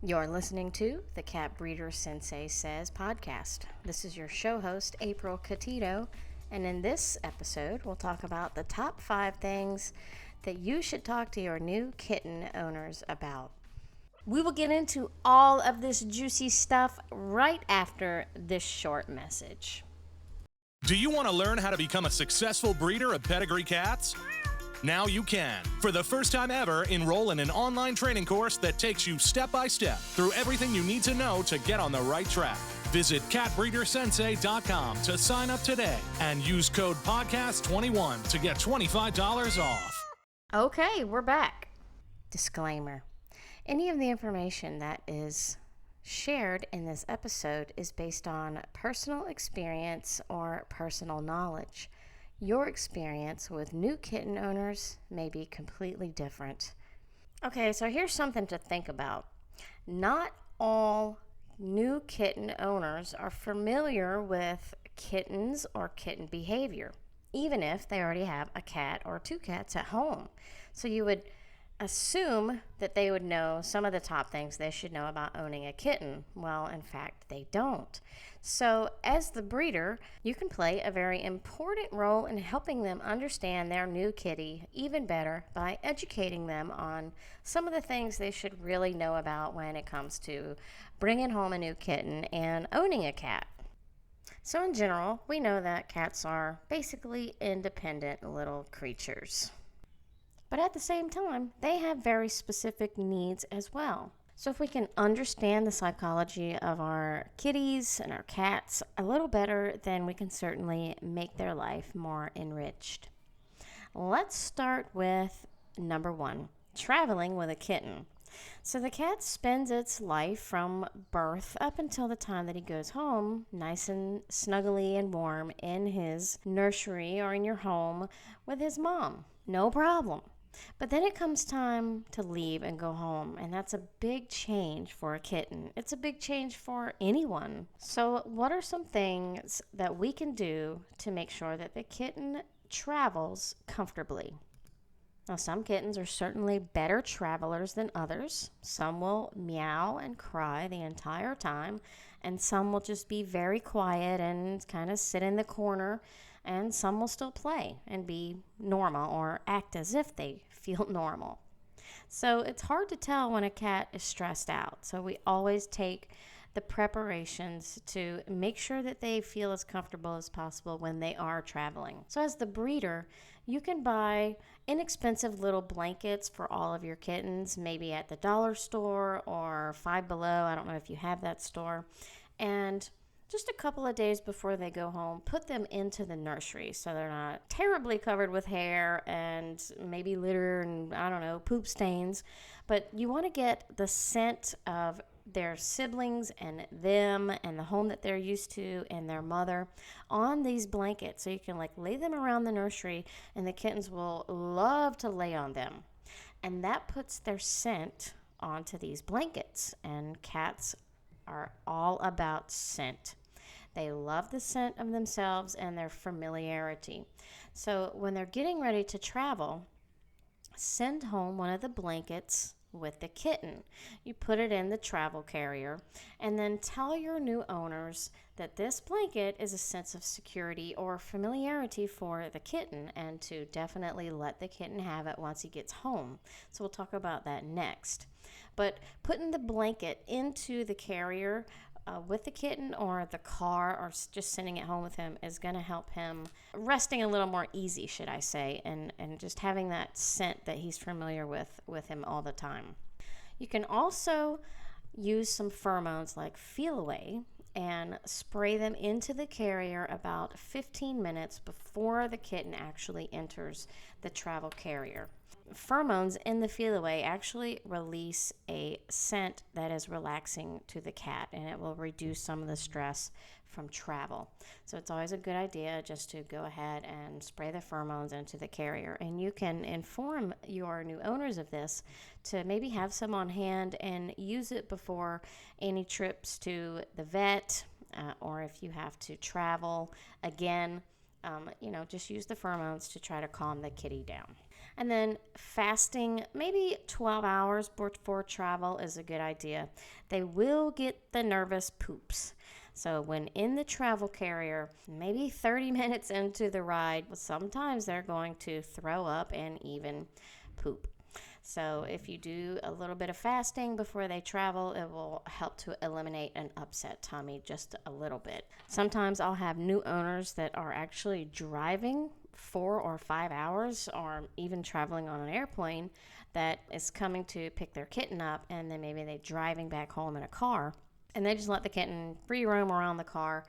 You're listening to the Cat Breeder Sensei Says podcast. This is your show host, April Kitten, and in this episode, we'll talk about the top 5 things that you should talk to your new kitten owners about. We will get into all of this juicy stuff right after this short message. Do you want to learn how to become a successful breeder of pedigree cats? Now you can. For the first time ever, enroll in an online training course that takes you step by step through everything you need to know to get on the right track. Visit catbreedersensei.com to sign up today and use code podcast21 to get $25 off. Okay, we're back. Disclaimer. Any of the information that is shared in this episode is based on personal experience or personal knowledge. Your experience with new kitten owners may be completely different. Okay, so here's something to think about. Not all new kitten owners are familiar with kittens or kitten behavior, even if they already have a cat or 2 cats at home. So you would assume that they would know some of the top things they should know about owning a kitten. Well, in fact, they don't. So as the breeder, you can play a very important role in helping them understand their new kitty even better by educating them on some of the things they should really know about when it comes to bringing home a new kitten and owning a cat. So in general, we know that cats are basically independent little creatures. But at the same time, they have very specific needs as well. So if we can understand the psychology of our kitties and our cats a little better, then we can certainly make their life more enriched. Let's start with number 1, traveling with a kitten. So the cat spends its life from birth up until the time that he goes home, nice and snuggly and warm in his nursery or in your home with his mom. No problem. But then it comes time to leave and go home, and that's a big change for a kitten. It's a big change for anyone. So what are some things that we can do to make sure that the kitten travels comfortably? Now, some kittens are certainly better travelers than others. Some will meow and cry the entire time, and some will just be very quiet and kind of sit in the corner, and some will still play and be normal or act as if they feel normal. So it's hard to tell when a cat is stressed out. So we always take the preparations to make sure that they feel as comfortable as possible when they are traveling. So as the breeder, you can buy inexpensive little blankets for all of your kittens, maybe at the dollar store or Five Below. I don't know if you have that store. And just a couple of days before they go home, put them into the nursery so they're not terribly covered with hair and maybe litter and, I don't know, poop stains. But you want to get the scent of their siblings and them and the home that they're used to and their mother on these blankets. So you can lay them around the nursery and the kittens will love to lay on them. And that puts their scent onto these blankets. And cats are all about scent. They love the scent of themselves and their familiarity. So when they're getting ready to travel, send home one of the blankets with the kitten. You put it in the travel carrier and then tell your new owners that this blanket is a sense of security or familiarity for the kitten, and to definitely let the kitten have it once he gets home. So we'll talk about that next. But putting the blanket into the carrier with the kitten or the car or just sending it home with him is going to help him resting a little more easy, should I say, and just having that scent that he's familiar with him all the time. You can also use some pheromones like Feel Away and spray them into the carrier about 15 minutes before the kitten actually enters the travel carrier. Pheromones in the Feel Away actually release a scent that is relaxing to the cat, and it will reduce some of the stress from travel. So it's always a good idea just to go ahead and spray the pheromones into the carrier. And you can inform your new owners of this to maybe have some on hand and use it before any trips to the vet, or if you have to travel again, just use the pheromones to try to calm the kitty down. And then fasting maybe 12 hours before travel is a good idea. They will get the nervous poops. So when in the travel carrier, maybe 30 minutes into the ride, sometimes they're going to throw up and even poop. So if you do a little bit of fasting before they travel, it will help to eliminate an upset tummy just a little bit. Sometimes I'll have new owners that are actually driving 4 or 5 hours or even traveling on an airplane that is coming to pick their kitten up, and then maybe they're driving back home in a car, and they just let the kitten free roam around the car.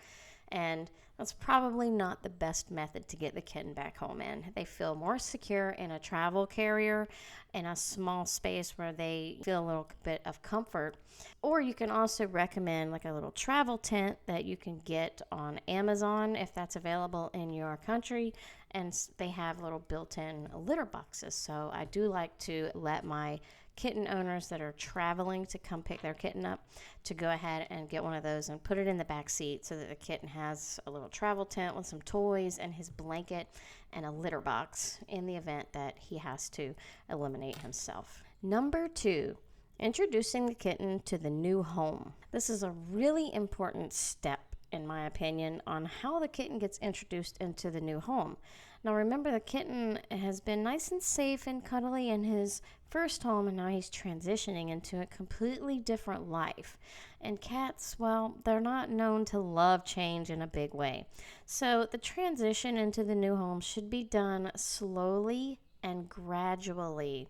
And that's probably not the best method to get the kitten back home in. They feel more secure in a travel carrier in a small space where they feel a little bit of comfort. Or you can also recommend like a little travel tent that you can get on Amazon if that's available in your country. And they have little built-in litter boxes. So I do like to let my kitten owners that are traveling to come pick their kitten up to go ahead and get one of those and put it in the back seat so that the kitten has a little travel tent with some toys and his blanket and a litter box in the event that he has to eliminate himself. Number 2, introducing the kitten to the new home. This is a really important step, in my opinion, on how the kitten gets introduced into the new home. Now remember, the kitten has been nice and safe and cuddly in his first home, and now he's transitioning into a completely different life. And cats, well, they're not known to love change in a big way. So the transition into the new home should be done slowly and gradually.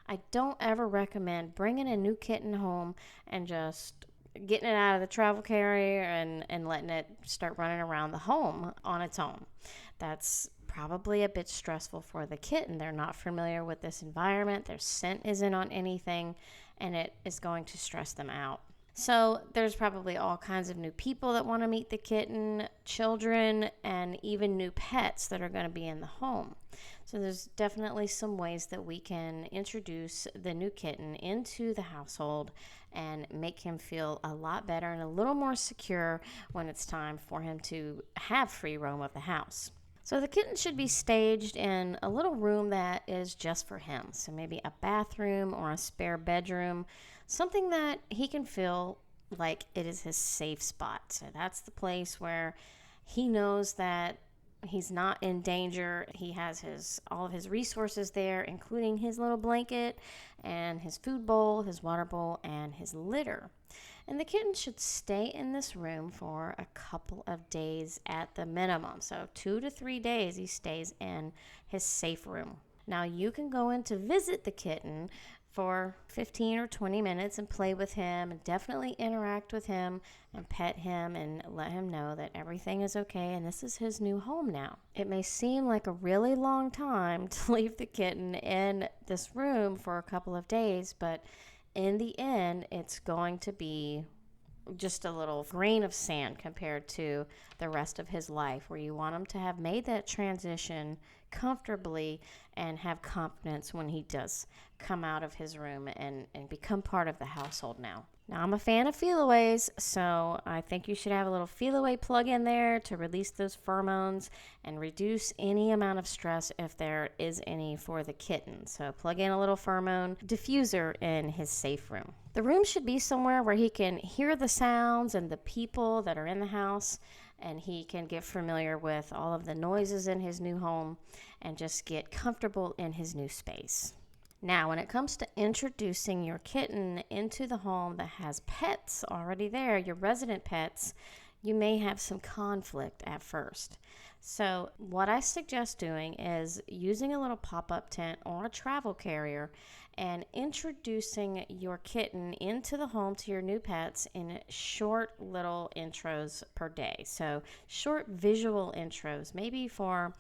I don't ever recommend bringing a new kitten home and just getting it out of the travel carrier and letting it start running around the home on its own. That's probably a bit stressful for the kitten. They're not familiar with this environment. Their scent isn't on anything, and it is going to stress them out. So there's probably all kinds of new people that want to meet the kitten, children, and even new pets that are going to be in the home. So there's definitely some ways that we can introduce the new kitten into the household and make him feel a lot better and a little more secure when it's time for him to have free roam of the house. So the kitten should be staged in a little room that is just for him. So maybe a bathroom or a spare bedroom, something that he can feel like it is his safe spot. So that's the place where he knows that he's not in danger. He has all of his resources there, including his little blanket and his food bowl, his water bowl, and his litter. And the kitten should stay in this room for a couple of days at the minimum. So 2 to 3 days he stays in his safe room. Now you can go in to visit the kitten for 15 or 20 minutes and play with him and definitely interact with him and pet him and let him know that everything is okay and this is his new home now. It may seem like a really long time to leave the kitten in this room for a couple of days, but in the end, it's going to be just a little grain of sand compared to the rest of his life, where you want him to have made that transition comfortably and have confidence when he does come out of his room and become part of the household now. Now, I'm a fan of feel-aways, so I think you should have a little feel-away plug in there to release those pheromones and reduce any amount of stress if there is any for the kitten. So plug in a little pheromone diffuser in his safe room. The room should be somewhere where he can hear the sounds and the people that are in the house, and he can get familiar with all of the noises in his new home and just get comfortable in his new space. Now, when it comes to introducing your kitten into the home that has pets already there, your resident pets, you may have some conflict at first. So what I suggest doing is using a little pop-up tent or a travel carrier and introducing your kitten into the home to your new pets in short little intros per day. So short visual intros, maybe for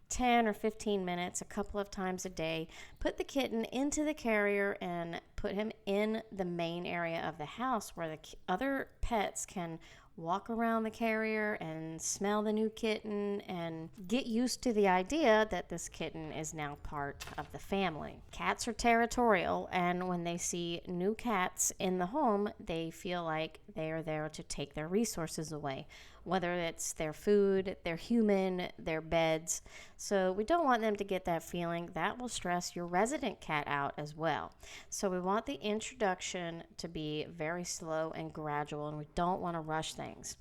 10 or 15 minutes a couple of times a day. Put the kitten into the carrier and put him in the main area of the house where the other pets can walk around the carrier and smell the new kitten and get used to the idea that this kitten is now part of the family. Cats are territorial, and when they see new cats in the home, they feel like they are there to take their resources away, whether it's their food, their human, their beds. So we don't want them to get that feeling. That will stress your resident cat out as well. So we want the introduction to be very slow and gradual, and we don't want to rush things.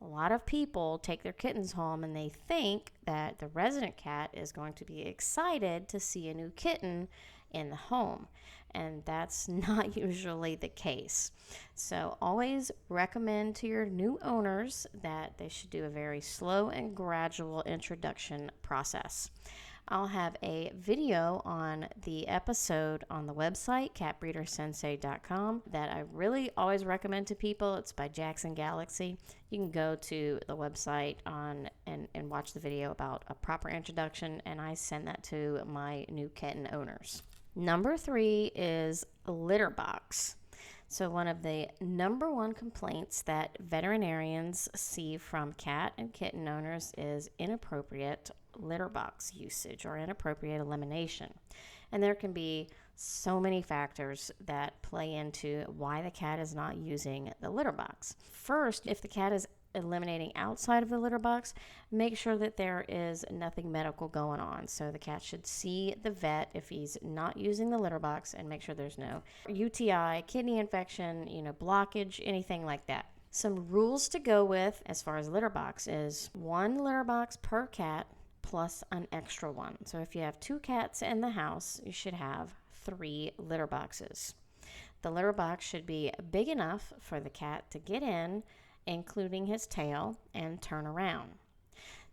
A lot of people take their kittens home and they think that the resident cat is going to be excited to see a new kitten in the home, and that's not usually the case. So always recommend to your new owners that they should do a very slow and gradual introduction process. I'll have a video on the episode on the website, catbreedersensei.com, that I really always recommend to people. It's by Jackson Galaxy. You can go to the website and watch the video about a proper introduction, and I send that to my new kitten owners. Number 3 is litter box. So one of the number one complaints that veterinarians see from cat and kitten owners is inappropriate litter box usage or inappropriate elimination. And there can be so many factors that play into why the cat is not using the litter box. First, if the cat is eliminating outside of the litter box, make sure that there is nothing medical going on. So the cat should see the vet if he's not using the litter box and make sure there's no UTI, kidney infection, blockage, anything like that. Some rules to go with as far as litter box is 1 litter box per cat plus an extra one. So if you have 2 cats in the house, you should have 3 litter boxes. The litter box should be big enough for the cat to get in, including his tail, and turn around.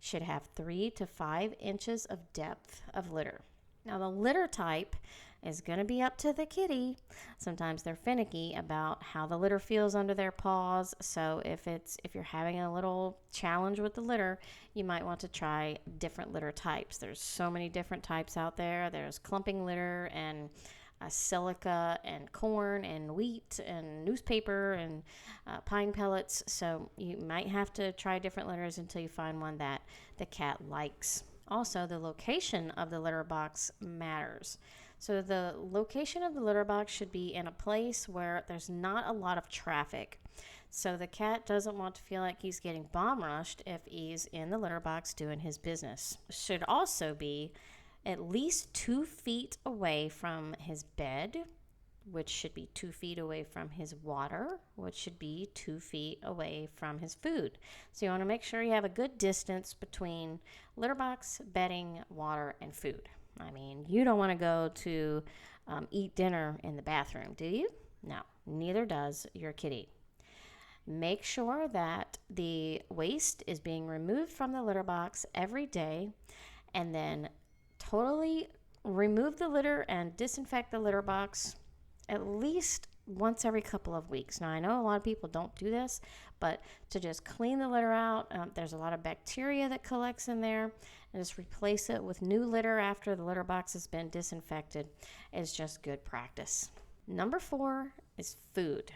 Should have 3 to 5 inches of depth of litter. Now the litter type is going to be up to the kitty. Sometimes they're finicky about how the litter feels under their paws. So if you're having a little challenge with the litter, you might want to try different litter types. There's so many different types out there. There's clumping litter and silica and corn and wheat and newspaper and pine pellets. So you might have to try different litters until you find one that the cat likes. Also, the location of the litter box matters. So the location of the litter box should be in a place where there's not a lot of traffic. So the cat doesn't want to feel like he's getting bomb rushed if he's in the litter box doing his business. Should also be at least 2 feet away from his bed, which should be 2 feet away from his water, which should be 2 feet away from his food. So you want to make sure you have a good distance between litter box, bedding, water, and food. I mean, you don't want to go to eat dinner in the bathroom, do you? No, neither does your kitty. Make sure that the waste is being removed from the litter box every day, and then totally remove the litter and disinfect the litter box at least once every couple of weeks. Now, I know a lot of people don't do this, but to just clean the litter out, there's a lot of bacteria that collects in there, and just replace it with new litter after the litter box has been disinfected is just good practice. Number 4 is food.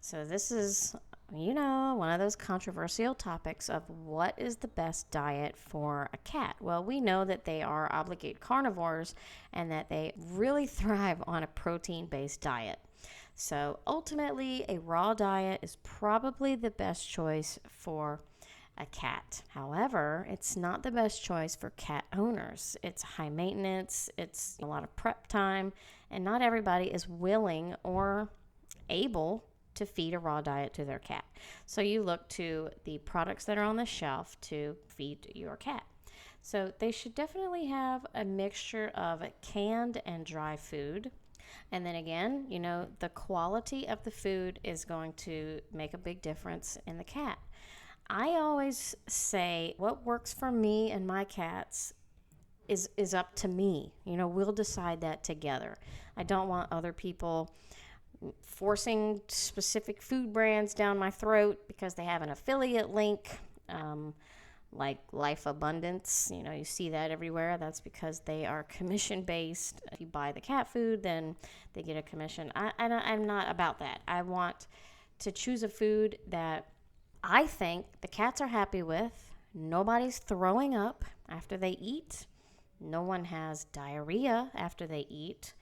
So this is, one of those controversial topics of what is the best diet for a cat. Well, we know that they are obligate carnivores and that they really thrive on a protein-based diet. So ultimately, a raw diet is probably the best choice for a cat. However, it's not the best choice for cat owners. It's high maintenance, it's a lot of prep time, and not everybody is willing or able to feed a raw diet to their cat. So you look to the products that are on the shelf to feed your cat. So they should definitely have a mixture of canned and dry food. And then again, the quality of the food is going to make a big difference in the cat. I always say what works for me and my cats is up to me. We'll decide that together. I don't want other people forcing specific food brands down my throat because they have an affiliate link, like Life Abundance. You see that everywhere. That's because they are commission based. If you buy the cat food, then they get a commission. I'm not about that. I want to choose a food that I think the cats are happy with. Nobody's throwing up after they eat. No one has diarrhea after they eat.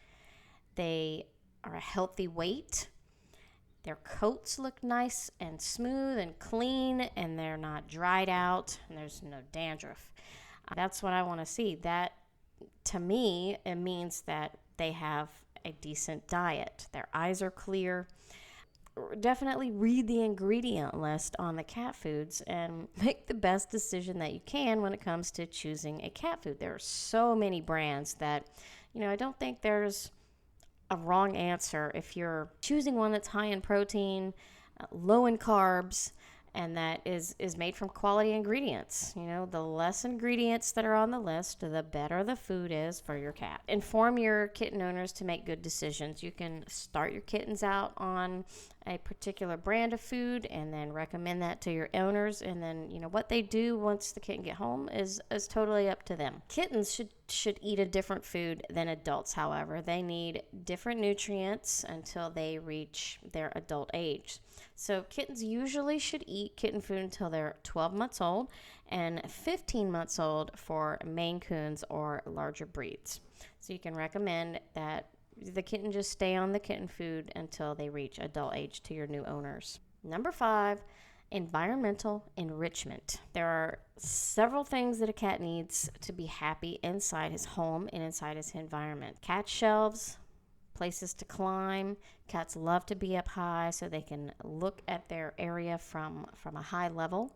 They are a healthy weight. Their coats look nice and smooth and clean, and they're not dried out, and there's no dandruff. That's what I want to see. That, to me, it means that they have a decent diet. Their eyes are clear. Definitely read the ingredient list on the cat foods and make the best decision that you can when it comes to choosing a cat food. There are so many brands that, I don't think there's a wrong answer if you're choosing one that's high in protein, low in carbs, and that is made from quality ingredients. The less ingredients that are on the list, the better the food is for your cat. Inform your kitten owners to make good decisions. You can start your kittens out on a particular brand of food and then recommend that to your owners, and then what they do once the kitten get home is totally up to them. Kittens should eat a different food than adults. However, they need different nutrients until they reach their adult age. So kittens usually should eat kitten food until they're 12 months old and 15 months old for Maine Coons or larger breeds. So you can recommend that the kitten just stay on the kitten food until they reach adult age to your new owners. Number 5, environmental enrichment. There are several things that a cat needs to be happy inside his home and inside his environment. Cat shelves, places to climb. Cats love to be up high so they can look at their area from a high level.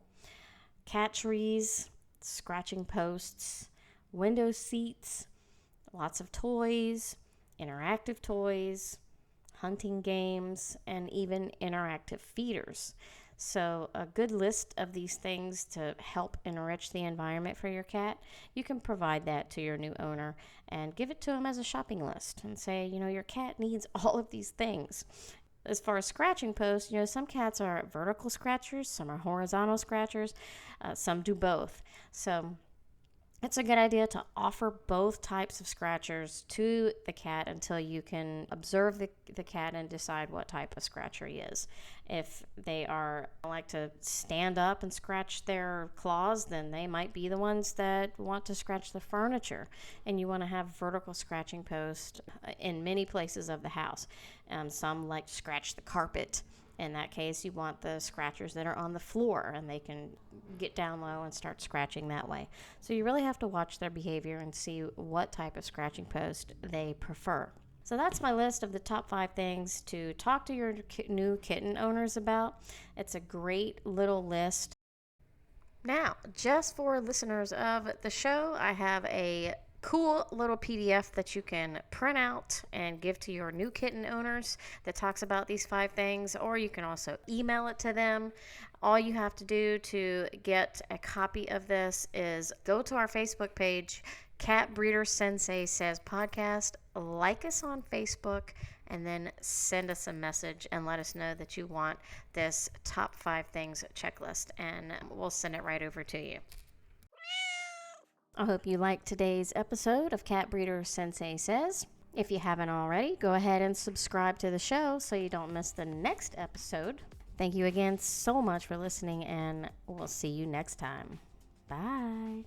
Cat trees, scratching posts, window seats, lots of toys, interactive toys, hunting games, and even interactive feeders. So a good list of these things to help enrich the environment for your cat, you can provide that to your new owner and give it to them as a shopping list and say, your cat needs all of these things. As far as scratching posts, some cats are vertical scratchers, some are horizontal scratchers, some do both. So it's a good idea to offer both types of scratchers to the cat until you can observe the cat and decide what type of scratcher he is. If they like to stand up and scratch their claws, then they might be the ones that want to scratch the furniture. And you want to have vertical scratching posts in many places of the house. Some like to scratch the carpet. In that case, you want the scratchers that are on the floor, and they can get down low and start scratching that way. So you really have to watch their behavior and see what type of scratching post they prefer. So that's my list of the top 5 things to talk to your new kitten owners about. It's a great little list. Now, just for listeners of the show, I have a cool little PDF that you can print out and give to your new kitten owners that talks about these 5 things, or you can also email it to them. All you have to do to get a copy of this is go to our Facebook page, Cat Breeder Sensei Says Podcast, like us on Facebook, and then send us a message and let us know that you want this top 5 things checklist, and we'll send it right over to you. I hope you liked today's episode of Cat Breeder Sensei Says. If you haven't already, go ahead and subscribe to the show so you don't miss the next episode. Thank you again so much for listening, and we'll see you next time. Bye.